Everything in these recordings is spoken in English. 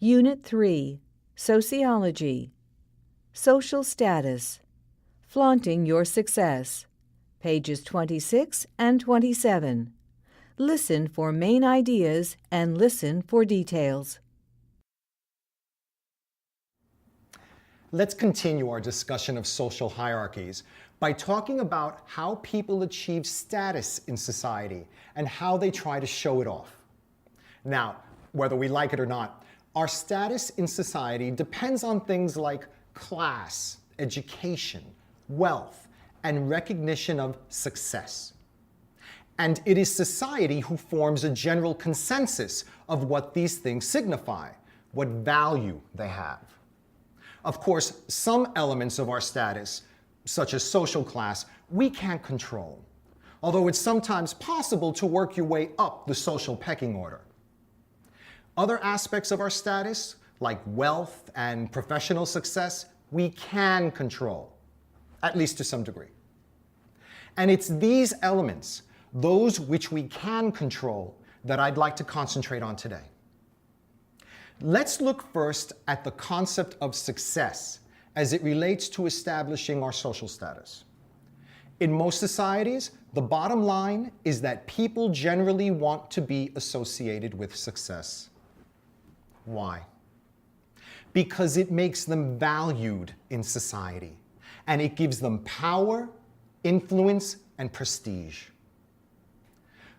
Unit 3, Sociology, Social Status, Flaunting Your Success, pages 26 and 27. Listen for main ideas and listen for details. Let's continue our discussion of social hierarchies by talking about how people achieve status in society and how they try to show it off. Now, whether we like it or not, our status in society depends on things like class, education, wealth, and recognition of success. And it is society who forms a general consensus of what these things signify, what value they have. Of course, some elements of our status, such as social class, we can't control, although it's sometimes possible to work your way up the social pecking order. Other aspects of our status, like wealth and professional success, we can control, at least to some degree. And it's these elements, those which we can control, that I'd like to concentrate on today. Let's look first at the concept of success as it relates to establishing our social status. In most societies, the bottom line is that people generally want to be associated with success. Why? Because it makes them valued in society, and it gives them power, influence, and prestige.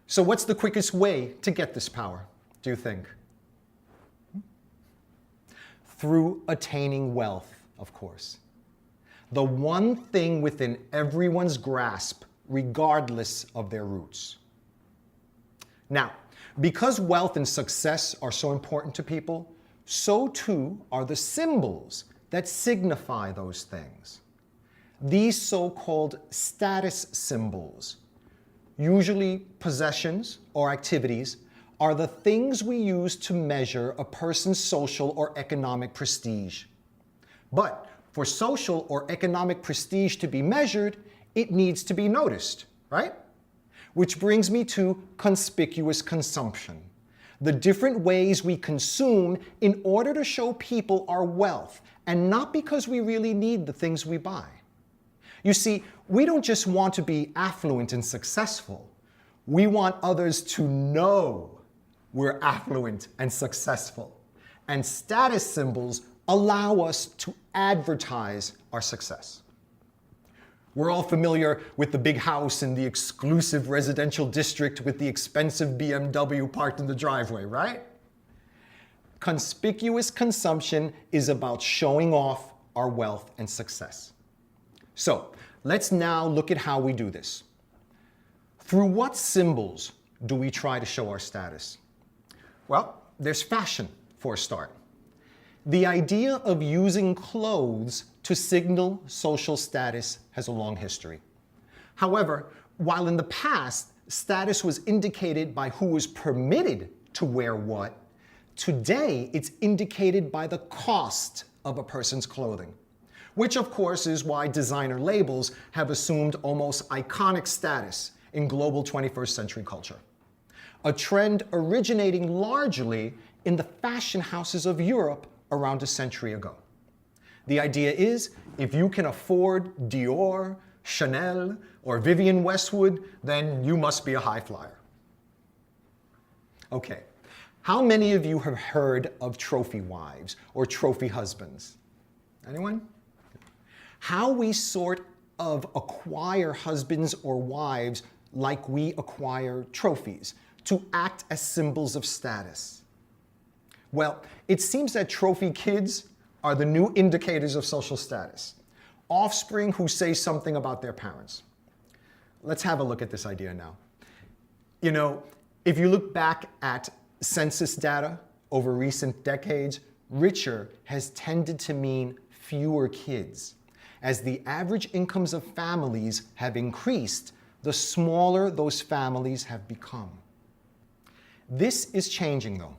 So what's the quickest way to get this power, do you think? Through attaining wealth, of course. The one thing within everyone's grasp, regardless of their roots. Now, because wealth and success are so important to people, so too are the symbols that signify those things. These so-called status symbols, usually possessions or activities, are the things we use to measure a person's social or economic prestige. But for social or economic prestige to be measured, it needs to be noticed, right? Which brings me to conspicuous consumption, the different ways we consume in order to show people our wealth, and not because we really need the things we buy. You see, we don't just want to be affluent and successful. We want others to know we're affluent and successful. And status symbols allow us to advertise our success. We're all familiar with the big house in the exclusive residential district with the expensive BMW parked in the driveway, right? Conspicuous consumption is about showing off our wealth and success. So, let's now look at how we do this. Through what symbols do we try to show our status? Well, there's fashion, for a start. The idea of using clothes to signal social status has a long history. However, while in the past, status was indicated by who was permitted to wear what, today it's indicated by the cost of a person's clothing, which of course is why designer labels have assumed almost iconic status in global 21st century culture. A trend originating largely in the fashion houses of Europe around a century ago. The idea is, if you can afford Dior, Chanel, or Vivienne Westwood, then you must be a high flyer. Okay, how many of you have heard of trophy wives or trophy husbands? Anyone? How we sort of acquire husbands or wives like we acquire trophies, to act as symbols of status. Well, it seems that trophy kids are the new indicators of social status, offspring who say something about their parents. Let's have a look at this idea now. You know, if you look back at census data over recent decades, richer has tended to mean fewer kids. As the average incomes of families have increased, the smaller those families have become. This is changing though,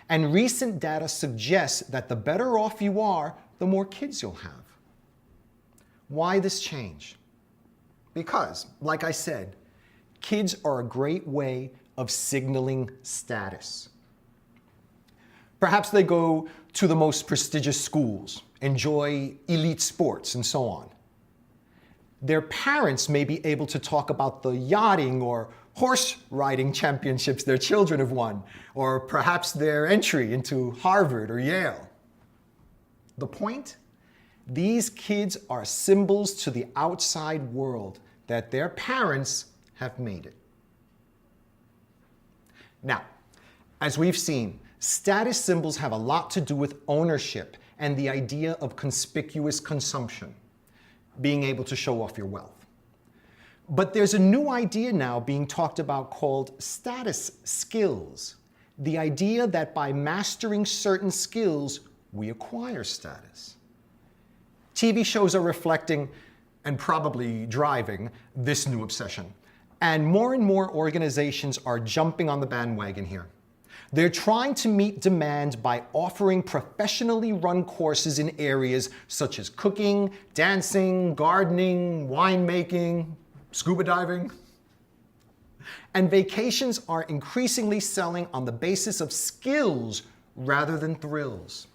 and recent data suggests that the better off you are, the more kids you'll have. Why this change? Because, like I said, kids are a great way of signaling status. Perhaps they go to the most prestigious schools, enjoy elite sports, and so on. Their parents may be able to talk about the yachting or horse riding championships their children have won, or perhaps their entry into Harvard or Yale. The point? These kids are symbols to the outside world that their parents have made it. Now, as we've seen, status symbols have a lot to do with ownership and the idea of conspicuous consumption, being able to show off your wealth. But there's a new idea now being talked about called status skills. The idea that by mastering certain skills, we acquire status. TV shows are reflecting and probably driving this new obsession. And more organizations are jumping on the bandwagon here. They're trying to meet demand by offering professionally run courses in areas such as cooking, dancing, gardening, winemaking, scuba diving. And vacations are increasingly selling on the basis of skills rather than thrills.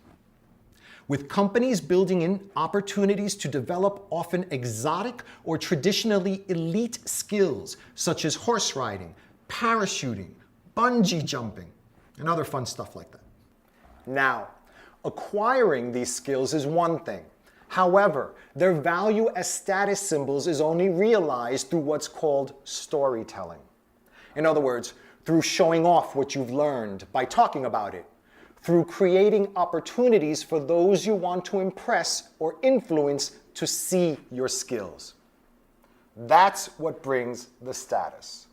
With companies building in opportunities to develop often exotic or traditionally elite skills such as horse riding, parachuting, bungee jumping, and other fun stuff like that. Now, acquiring these skills is one thing. However, their value as status symbols is only realized through what's called storytelling. In other words, through showing off what you've learned by talking about it, through creating opportunities for those you want to impress or influence to see your skills. That's what brings the status.